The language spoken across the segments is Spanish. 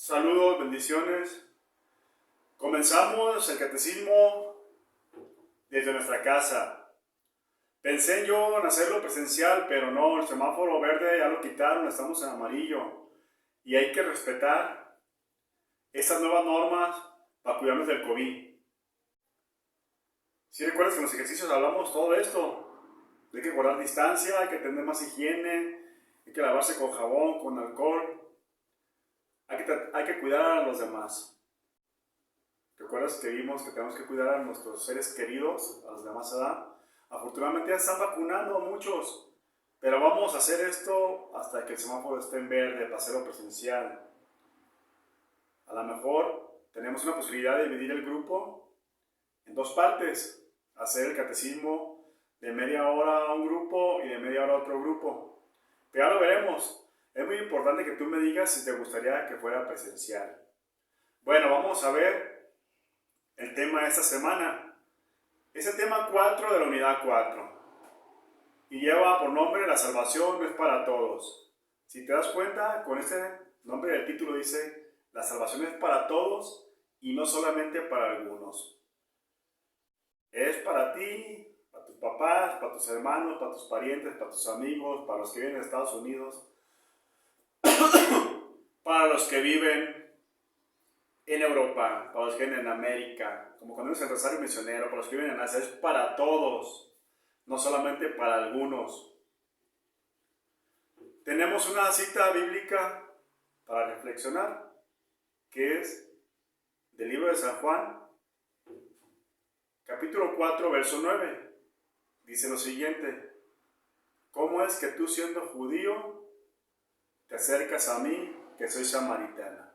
Saludos, bendiciones. Comenzamos el catecismo desde nuestra casa. Pensé yo en hacerlo presencial, pero no, el semáforo verde ya lo quitaron, estamos en amarillo. Y hay que respetar estas nuevas normas para cuidarnos del COVID. Si recuerdas que en los ejercicios hablamos todo esto. Hay que guardar distancia, hay que tener más higiene, hay que lavarse con jabón, con alcohol. Hay que cuidar a los demás. ¿Recuerdas que vimos que tenemos que cuidar a nuestros seres queridos, a los demás edad? Afortunadamente ya están vacunando a muchos, pero vamos a hacer esto hasta que el semáforo esté en verde para hacerlo presencial. A lo mejor tenemos una posibilidad de dividir el grupo en dos partes, hacer el catecismo de media hora a un grupo y de media hora a otro grupo. Pero ya lo veremos. Es muy importante que tú me digas si te gustaría que fuera presencial. Bueno, vamos a ver el tema de esta semana. Es el tema 4 de la unidad 4. Y lleva por nombre La salvación no es para todos. Si te das cuenta, con este nombre del título dice La salvación es para todos y no solamente para algunos. Es para ti, para tus papás, para tus hermanos, para tus parientes, para tus amigos, para los que viven en Estados Unidos, para los que viven en Europa, para los que viven en América, como cuando es el Rosario Misionero, para los que viven en Asia, es para todos, no solamente para algunos. Tenemos una cita bíblica para reflexionar, que es del libro de San Juan, capítulo 4, verso 9. Dice lo siguiente: ¿cómo es que tú, siendo judío, te acercas a mí, que soy samaritana?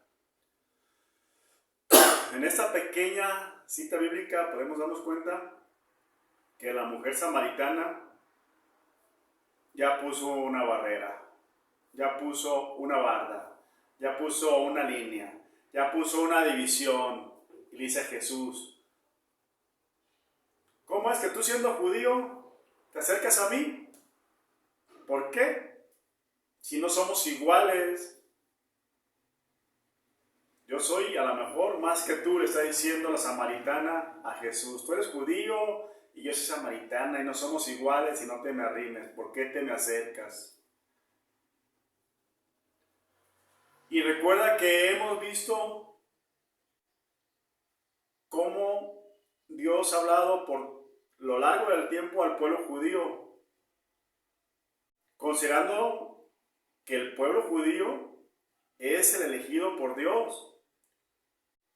En esta pequeña cita bíblica podemos darnos cuenta que la mujer samaritana ya puso una barrera, ya puso una barda, ya puso una línea, ya puso una división. Y le dice a Jesús: ¿cómo es que tú, siendo judío, te acercas a mí? ¿Por qué? Si no somos iguales. Yo soy a lo mejor más que tú, le está diciendo la samaritana a Jesús. Tú eres judío y yo soy samaritana y no somos iguales y no te me arrimes. ¿Por qué te me acercas? Y recuerda que hemos visto cómo Dios ha hablado por lo largo del tiempo al pueblo judío, considerando que el pueblo judío es el elegido por Dios.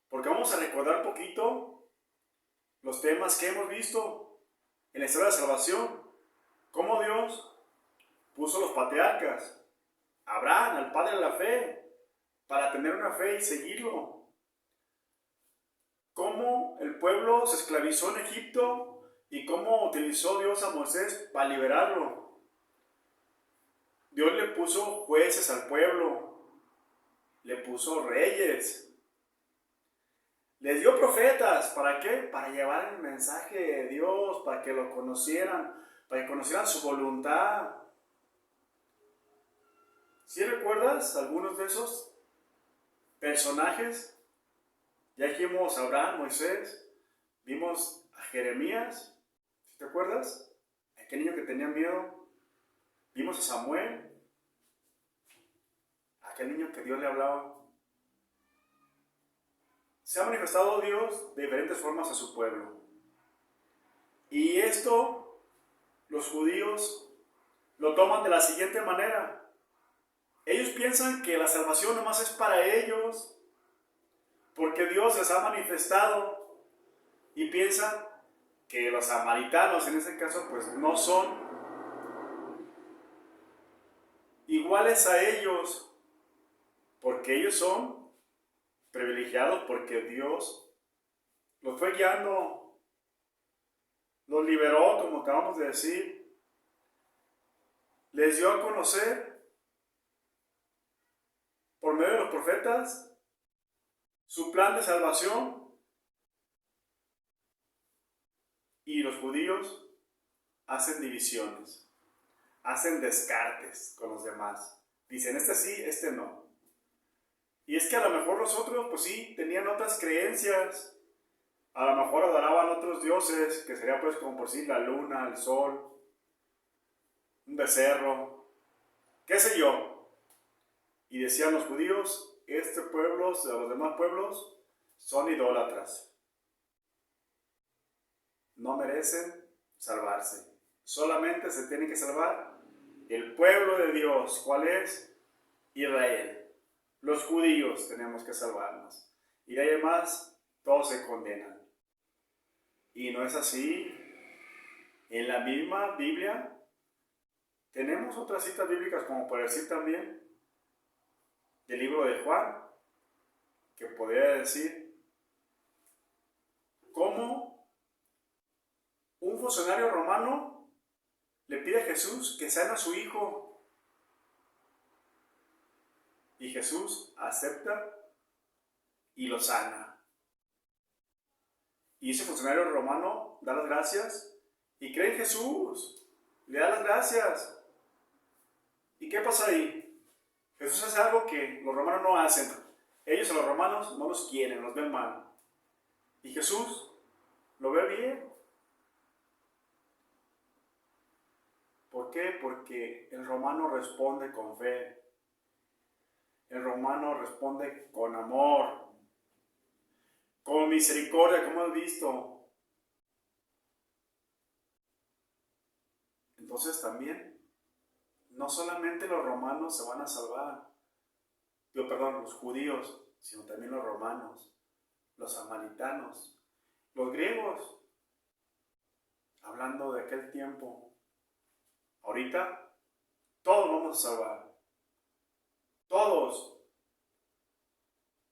Porque vamos a recordar poquito los temas que hemos visto en la historia de la salvación. Cómo Dios puso los patriarcas, Abraham, al padre de la fe, para tener una fe y seguirlo. Cómo el pueblo se esclavizó en Egipto y cómo utilizó Dios a Moisés para liberarlo. Dios le puso jueces al pueblo, le puso reyes. Les dio profetas, ¿para qué? Para llevar el mensaje de Dios, para que lo conocieran, para que conocieran su voluntad. ¿Sí recuerdas algunos de esos personajes? Ya dijimos a Abraham, Moisés, vimos a Jeremías, ¿sí te acuerdas? Aquel niño que tenía miedo. Vimos a Samuel, aquel niño que Dios le hablaba. Se ha manifestado Dios de diferentes formas a su pueblo. Y esto los judíos lo toman de la siguiente manera. Ellos piensan que la salvación nomás es para ellos, porque Dios les ha manifestado, y piensan que los samaritanos en ese caso pues no son iguales a ellos, porque ellos son privilegiados, porque Dios los fue guiando, los liberó, como acabamos de decir, les dio a conocer por medio de los profetas su plan de salvación. Y los judíos hacen divisiones, hacen descartes con los demás. Dicen, este sí, este no. Y es que a lo mejor los otros, pues sí, tenían otras creencias. A lo mejor adoraban otros dioses, que sería pues como por decir la luna, el sol, un becerro, qué sé yo. Y decían los judíos, este pueblo, los demás pueblos, son idólatras. No merecen salvarse. Solamente se tiene que salvar el pueblo de Dios. ¿Cuál es? Israel. Los judíos tenemos que salvarnos. Y de ahí en más, todos se condenan. Y no es así. En la misma Biblia tenemos otras citas bíblicas, como por decir también del libro de Juan, que podría decir cómo un funcionario romano le pide a Jesús que sane a su hijo. Y Jesús acepta y lo sana. Y ese funcionario romano da las gracias y cree en Jesús. Le da las gracias. ¿Y qué pasa ahí? Jesús hace algo que los romanos no hacen. Ellos a los romanos no los quieren, los ven mal. Y Jesús lo ve bien. ¿Por qué? Porque el romano responde con fe. El romano responde con amor, con misericordia, como hemos visto. Entonces también, no solamente los romanos se van a salvar, los judíos, sino también los romanos, los samaritanos, los griegos, hablando de aquel tiempo. Ahorita, todos vamos a salvar. Todos.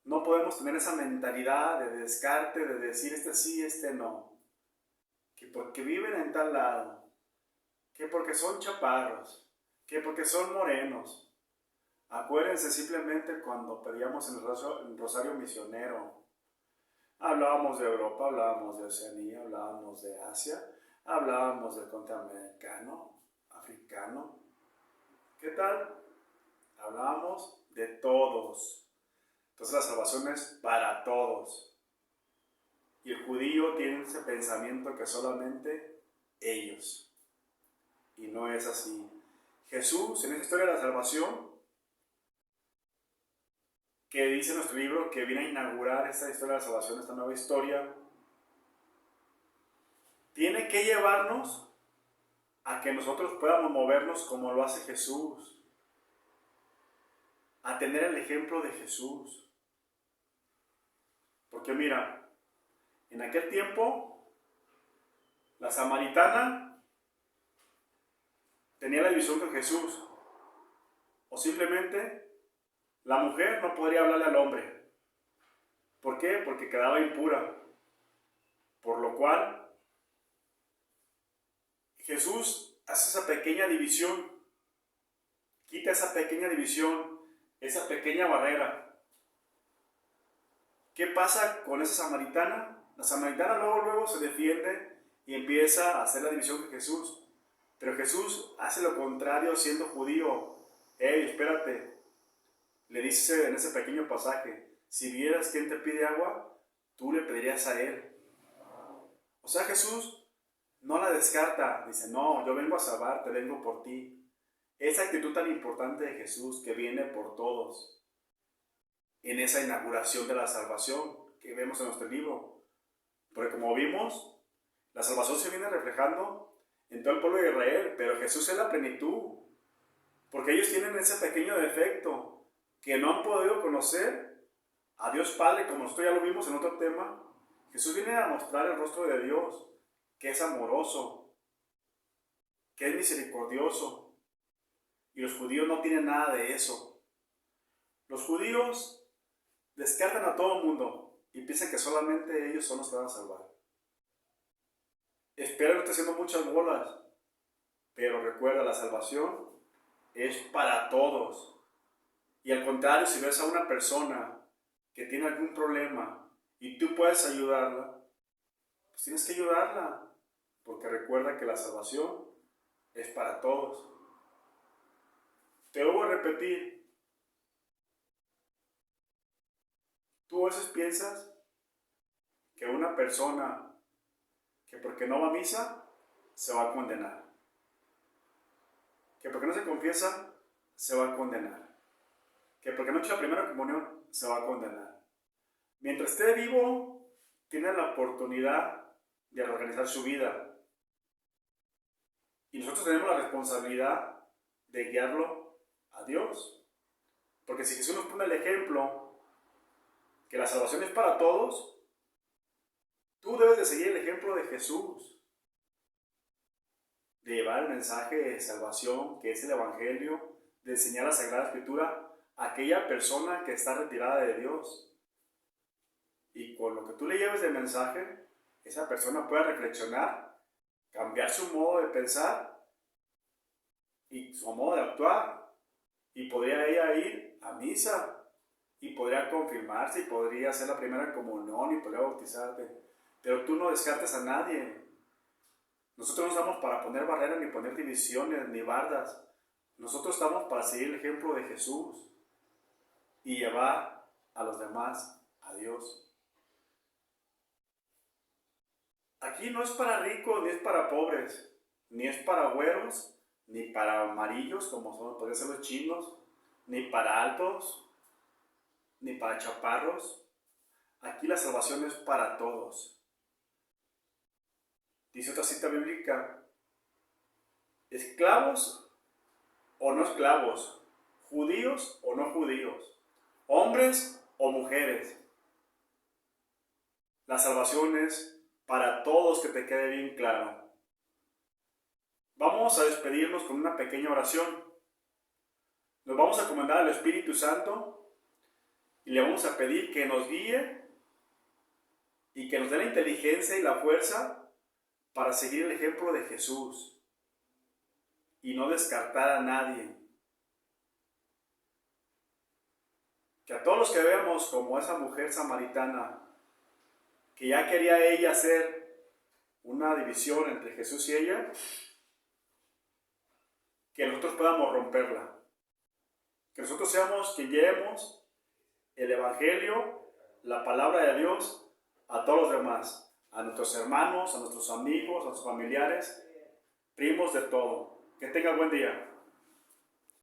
No podemos tener esa mentalidad de descarte, de decir este sí, este no. Que porque viven en tal lado, que porque son chaparros, que porque son morenos. Acuérdense simplemente cuando pedíamos en el Rosario Misionero. Hablábamos de Europa, hablábamos de Oceanía, hablábamos de Asia, hablábamos del continente americano, africano. ¿Qué tal? Hablábamos de todos. Entonces la salvación es para todos. Y el judío tiene ese pensamiento que solamente ellos. Y no es así. Jesús, en esta historia de la salvación, que dice nuestro libro que viene a inaugurar esta historia de la salvación, esta nueva historia, tiene que llevarnos a que nosotros podamos movernos como lo hace Jesús, a tener el ejemplo de Jesús. Porque mira, en aquel tiempo, la samaritana tenía la división con Jesús, o simplemente la mujer no podría hablarle al hombre. ¿Por qué? Porque quedaba impura. Por lo cual, Jesús hace esa pequeña división, quita esa pequeña división, esa pequeña barrera. ¿Qué pasa con esa samaritana? La samaritana luego se defiende y empieza a hacer la división con Jesús. Pero Jesús hace lo contrario siendo judío. ¡Ey, espérate! Le dice en ese pequeño pasaje, si vieras quién te pide agua, tú le pedirías a él. O sea, Jesús no la descarta, dice, no, yo vengo a salvarte, vengo por ti. Esa actitud tan importante de Jesús que viene por todos, en esa inauguración de la salvación que vemos en nuestro libro. Porque como vimos, la salvación se viene reflejando en todo el pueblo de Israel, pero Jesús es la plenitud, porque ellos tienen ese pequeño defecto, que no han podido conocer a Dios Padre, como nosotros ya lo vimos en otro tema. Jesús viene a mostrar el rostro de Dios, que es amoroso, que es misericordioso, y los judíos no tienen nada de eso. Los judíos descartan a todo el mundo y piensan que solamente ellos son los que van a salvar. Espero no esté haciendo muchas bolas, pero recuerda, la salvación es para todos. Y al contrario, si ves a una persona que tiene algún problema y tú puedes ayudarla, pues tienes que ayudarla, porque recuerda que la salvación es para todos. Te voy a repetir, ¿Tú a veces piensas que una persona que porque no va a misa se va a condenar? Que porque no se confiesa se va a condenar. Que porque no echa la primera comunión se va a condenar. Mientras esté vivo, tiene la oportunidad de reorganizar su vida. Y nosotros tenemos la responsabilidad de guiarlo a Dios. Porque si Jesús nos pone el ejemplo que la salvación es para todos, tú debes de seguir el ejemplo de Jesús. De llevar el mensaje de salvación, que es el Evangelio, de enseñar la Sagrada Escritura a aquella persona que está retirada de Dios. Y con lo que tú le lleves de mensaje, esa persona puede reflexionar, cambiar su modo de pensar y su modo de actuar. Y podría ella ir a misa, y podría confirmarse, y podría hacer la primera comunión, y podría bautizarte. Pero tú no descartes a nadie. Nosotros no estamos para poner barreras, ni poner divisiones, ni bardas. Nosotros estamos para seguir el ejemplo de Jesús y llevar a los demás a Dios. Aquí no es para ricos, ni es para pobres, ni es para güeros, ni para amarillos, como podrían ser los chinos, ni para altos, ni para chaparros. Aquí la salvación es para todos. Dice otra cita bíblica: esclavos o no esclavos, judíos o no judíos, hombres o mujeres. La salvación es para todos, que te quede bien claro. Vamos a despedirnos con una pequeña oración. Nos vamos a encomendar al Espíritu Santo y le vamos a pedir que nos guíe y que nos dé la inteligencia y la fuerza para seguir el ejemplo de Jesús y no descartar a nadie. Que a todos los que veamos como esa mujer samaritana, que ya quería ella hacer una división entre Jesús y ella, que nosotros podamos romperla. Que nosotros seamos quien llevemos el Evangelio, la palabra de Dios, a todos los demás, a nuestros hermanos, a nuestros amigos, a nuestros familiares, primos de todo. Que tengan buen día.